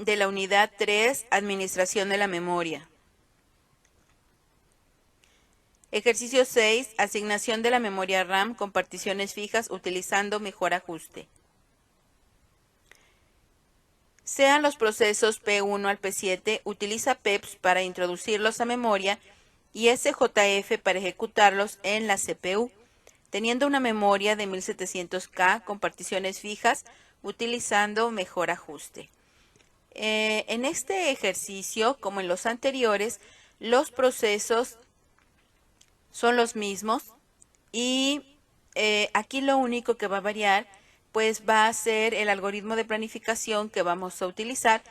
de la unidad 3, Administración de la memoria. Ejercicio 6, asignación de la memoria RAM con particiones fijas utilizando mejor ajuste. Sean los procesos P1 al P7, utiliza PEPS para introducirlos a memoria y SJF para ejecutarlos en la CPU, teniendo una memoria de 1700K con particiones fijas utilizando mejor ajuste. En este ejercicio, como en los anteriores, los procesos son los mismos y aquí lo único que va a variar pues va a ser el algoritmo de planificación que vamos a utilizar,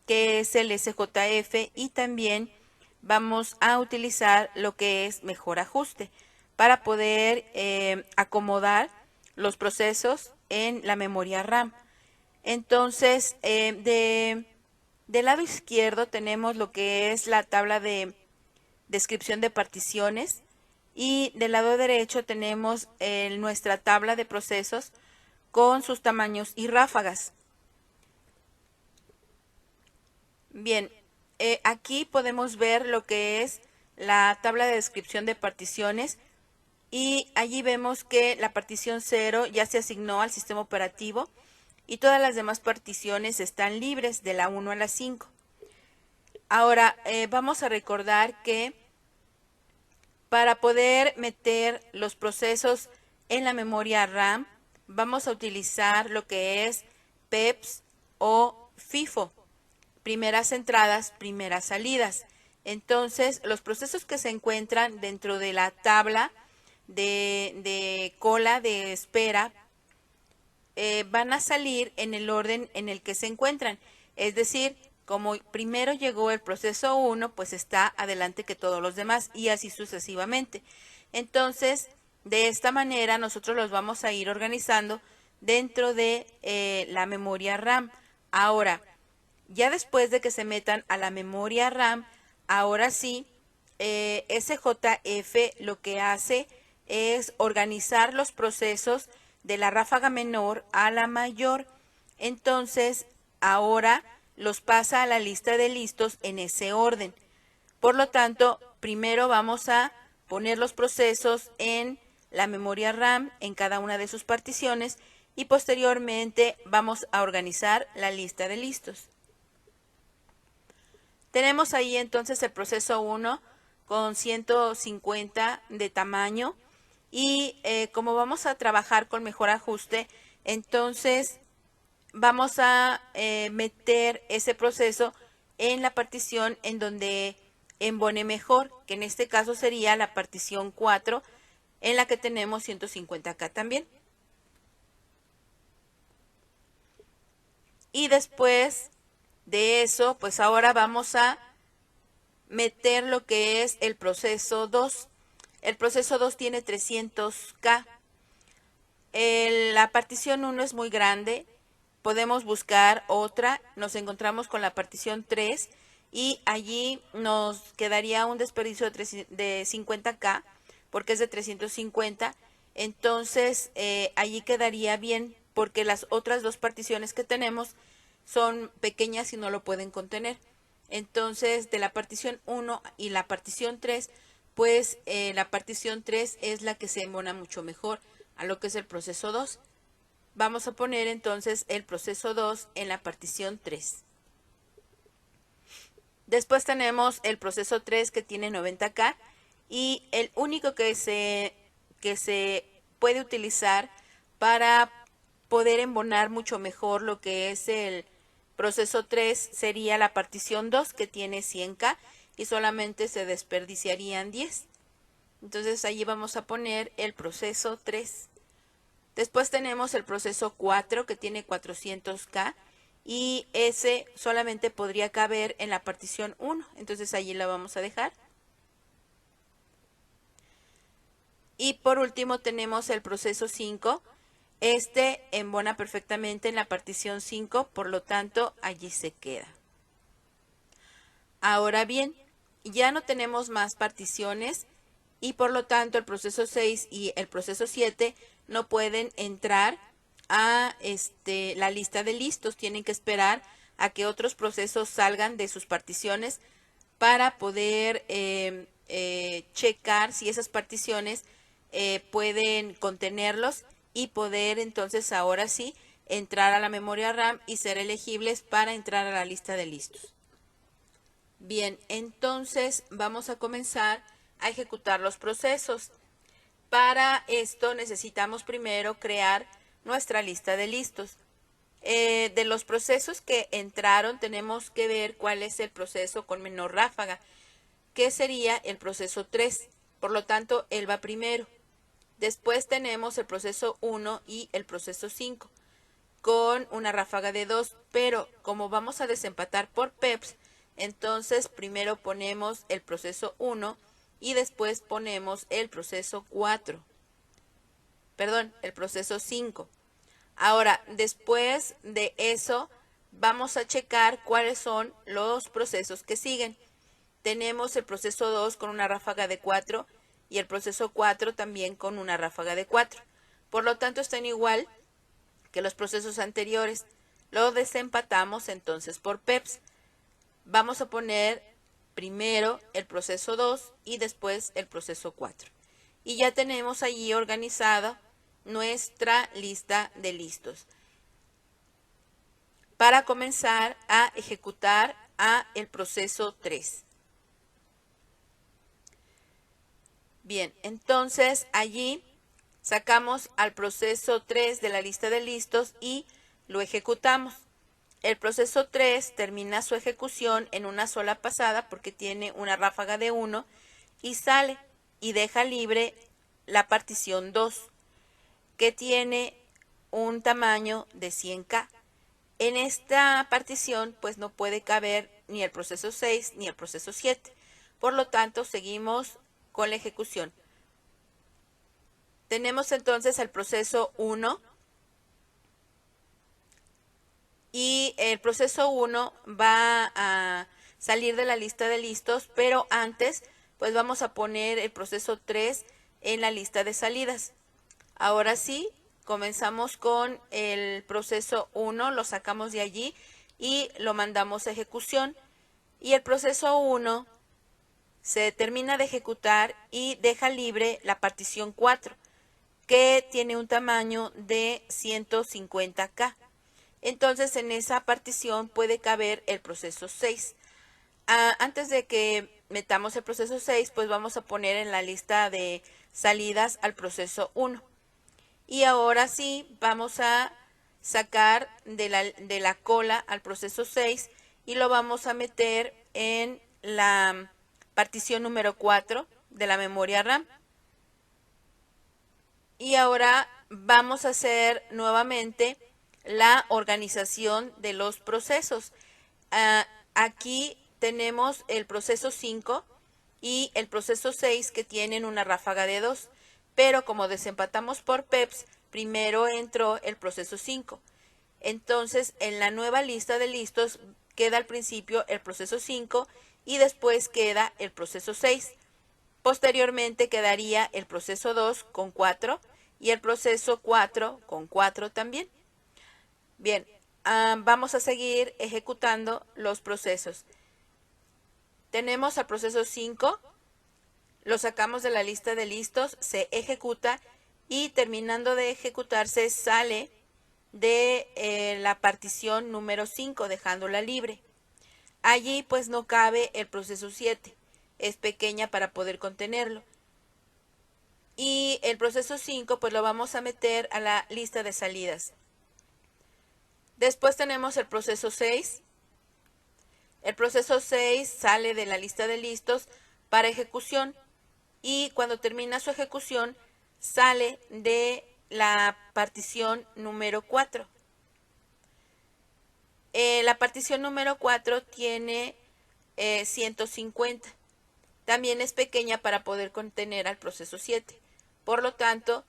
que es el SJF, y también vamos a utilizar lo que es mejor ajuste para poder acomodar los procesos en la memoria RAM. Entonces, del lado izquierdo tenemos lo que es la tabla de descripción de particiones y del lado derecho tenemos nuestra tabla de procesos con sus tamaños y ráfagas. Bien, aquí podemos ver lo que es la tabla de descripción de particiones y allí vemos que la partición 0 ya se asignó al sistema operativo y todas las demás particiones están libres de la 1 a la 5. Ahora vamos a recordar que para poder meter los procesos en la memoria RAM vamos a utilizar lo que es PEPS o FIFO, primeras entradas, primeras salidas. Entonces, los procesos que se encuentran dentro de la tabla de cola de espera van a salir en el orden en el que se encuentran. Es decir, como primero llegó el proceso 1, pues está adelante que todos los demás y así sucesivamente. Entonces, de esta manera nosotros los vamos a ir organizando dentro de la memoria RAM. Ahora, ya después de que se metan a la memoria RAM, ahora sí, SJF lo que hace es organizar los procesos de la ráfaga menor a la mayor. Entonces, ahora los pasa a la lista de listos en ese orden. Por lo tanto, primero vamos a poner los procesos en la memoria RAM en cada una de sus particiones y posteriormente vamos a organizar la lista de listos. Tenemos ahí entonces el proceso 1 con 150 de tamaño y como vamos a trabajar con mejor ajuste, entonces vamos a meter ese proceso en la partición en donde embone mejor, que en este caso sería la partición 4, en la que tenemos 150K también. Y después de eso, pues ahora vamos a meter lo que es el proceso 2. El proceso 2 tiene 300K. La partición 1 es muy grande. Podemos buscar otra. Nos encontramos con la partición 3 y allí nos quedaría un desperdicio de 50K porque es de 350. Entonces, allí quedaría bien porque las otras dos particiones que tenemos son pequeñas y no lo pueden contener. Entonces, de la partición 1 y la partición 3, pues la partición 3 es la que se embona mucho mejor a lo que es el proceso 2. Vamos a poner entonces el proceso 2 en la partición 3. Después tenemos el proceso 3 que tiene 90K y el único que se puede utilizar para poder embonar mucho mejor lo que es el proceso 3 sería la partición 2 que tiene 100K y solamente se desperdiciarían 10. Entonces allí vamos a poner el proceso 3. Después tenemos el proceso 4 que tiene 400K y ese solamente podría caber en la partición 1. Entonces allí la vamos a dejar. Y por último tenemos el proceso 5. Este embona perfectamente en la partición 5, por lo tanto allí se queda. Ahora bien, ya no tenemos más particiones y por lo tanto el proceso 6 y el proceso 7 no pueden entrar a la lista de listos, tienen que esperar a que otros procesos salgan de sus particiones para poder checar si esas particiones pueden contenerlos y poder entonces ahora sí entrar a la memoria RAM y ser elegibles para entrar a la lista de listos. Bien, entonces vamos a comenzar a ejecutar los procesos. Para esto necesitamos primero crear nuestra lista de listos. De los procesos que entraron tenemos que ver cuál es el proceso con menor ráfaga, que sería el proceso 3. Por lo tanto, él va primero. Después tenemos el proceso 1 y el proceso 5 con una ráfaga de 2, pero como vamos a desempatar por PEPs, entonces primero ponemos el proceso 1 y después ponemos el proceso 4. Perdón, el proceso 5. Ahora, después de eso, vamos a checar cuáles son los procesos que siguen. Tenemos el proceso 2 con una ráfaga de 4 y el proceso 4 también con una ráfaga de 4. Por lo tanto, están igual que los procesos anteriores. Lo desempatamos entonces por PEPs. Vamos a poner primero el proceso 2 y después el proceso 4. Y ya tenemos allí organizada nuestra lista de listos para comenzar a ejecutar a el proceso 3. Bien, entonces allí sacamos al proceso 3 de la lista de listos y lo ejecutamos. El proceso 3 termina su ejecución en una sola pasada porque tiene una ráfaga de 1 y sale y deja libre la partición 2, que tiene un tamaño de 100K. En esta partición pues no puede caber ni el proceso 6 ni el proceso 7. Por lo tanto, seguimos con la ejecución. Tenemos entonces el proceso 1 y el proceso 1 va a salir de la lista de listos, pero antes pues vamos a poner el proceso 3 en la lista de salidas. Ahora sí, comenzamos con el proceso 1, lo sacamos de allí y lo mandamos a ejecución. Y el proceso 1 se termina de ejecutar y deja libre la partición 4, que tiene un tamaño de 150K. Entonces en esa partición puede caber el proceso 6. Antes de que metamos el proceso 6, pues vamos a poner en la lista de salidas al proceso 1. Y ahora sí vamos a sacar de la cola al proceso 6 y lo vamos a meter en la partición número 4 de la memoria RAM. Y ahora vamos a hacer nuevamente la organización de los procesos. Aquí tenemos el proceso 5 y el proceso 6 que tienen una ráfaga de 2. Pero como desempatamos por PEPs, primero entró el proceso 5. Entonces, en la nueva lista de listos queda al principio el proceso 5 y después queda el proceso 6. Posteriormente quedaría el proceso 2 con 4 y el proceso 4 con 4 también. Bien, vamos a seguir ejecutando los procesos. Tenemos al proceso 5. Lo sacamos de la lista de listos, se ejecuta y terminando de ejecutarse sale de la partición número 5, dejándola libre. Allí pues no cabe el proceso 7, es pequeña para poder contenerlo. Y el proceso 5 pues lo vamos a meter a la lista de salidas. Después tenemos el proceso 6. El proceso 6 sale de la lista de listos para ejecución. Y cuando termina su ejecución sale de la partición número 4. La partición número 4 tiene 150. También es pequeña para poder contener al proceso 7. Por lo tanto,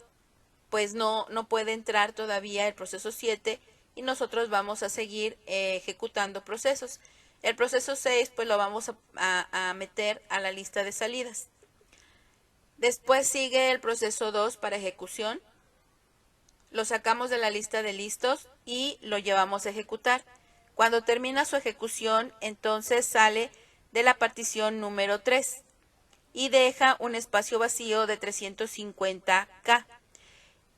pues no puede entrar todavía el proceso 7 y nosotros vamos a seguir ejecutando procesos. El proceso 6 pues lo vamos a meter a la lista de salidas. Después sigue el proceso 2 para ejecución. Lo sacamos de la lista de listos y lo llevamos a ejecutar. Cuando termina su ejecución, entonces sale de la partición número 3 y deja un espacio vacío de 350K.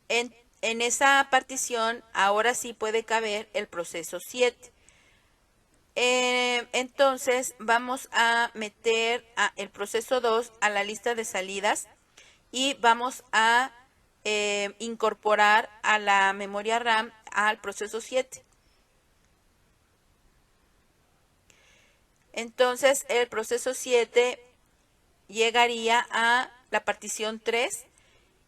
En esa partición ahora sí puede caber el proceso 7. Entonces vamos a meter el proceso 2 a la lista de salidas y vamos a incorporar a la memoria RAM al proceso 7. Entonces el proceso 7 llegaría a la partición 3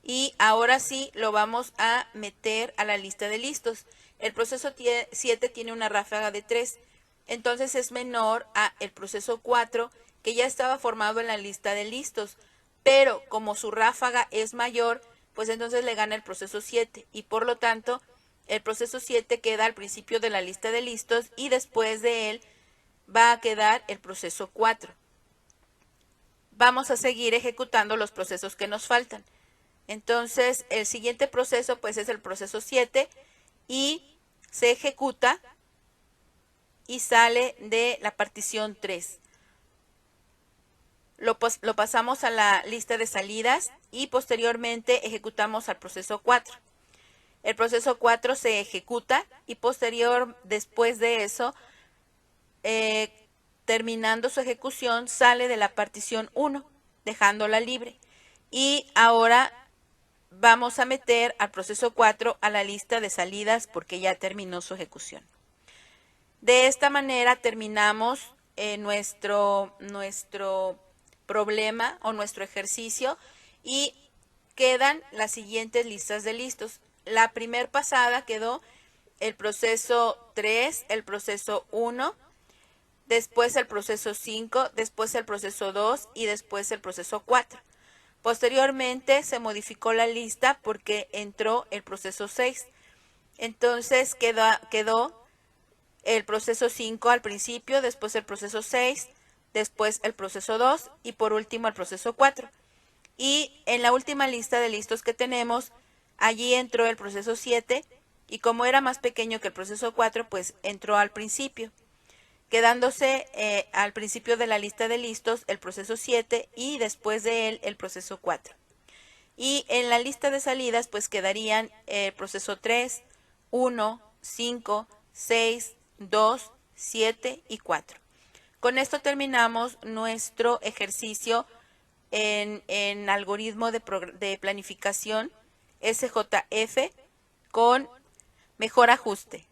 y ahora sí lo vamos a meter a la lista de listos. El proceso 7 tiene una ráfaga de 3, entonces es menor a el proceso 4 que ya estaba formado en la lista de listos, pero como su ráfaga es mayor, pues entonces le gana el proceso 7 y por lo tanto el proceso 7 queda al principio de la lista de listos y después de él va a quedar el proceso 4. Vamos a seguir ejecutando los procesos que nos faltan. Entonces, el siguiente proceso pues es el proceso 7 y se ejecuta y sale de la partición 3. Lo pasamos a la lista de salidas y posteriormente ejecutamos al proceso 4. El proceso 4 se ejecuta y después de eso, terminando su ejecución, sale de la partición 1, dejándola libre. Y ahora vamos a meter al proceso 4 a la lista de salidas porque ya terminó su ejecución. De esta manera terminamos nuestro problema o nuestro ejercicio y quedan las siguientes listas de listos. La primer pasada quedó el proceso 3, el proceso 1, después el proceso 5, después el proceso 2 y después el proceso 4. Posteriormente se modificó la lista porque entró el proceso 6. Entonces quedó el proceso 5 al principio, después el proceso 6, después el proceso 2 y por último el proceso 4. Y en la última lista de listos que tenemos, allí entró el proceso 7 y como era más pequeño que el proceso 4, pues entró al principio, quedándose al principio de la lista de listos el proceso 7 y después de él el proceso 4. Y en la lista de salidas pues quedarían el proceso 3, 1, 5, 6, 2, 7 y 4. Con esto terminamos nuestro ejercicio en algoritmo de planificación SJF con mejor ajuste.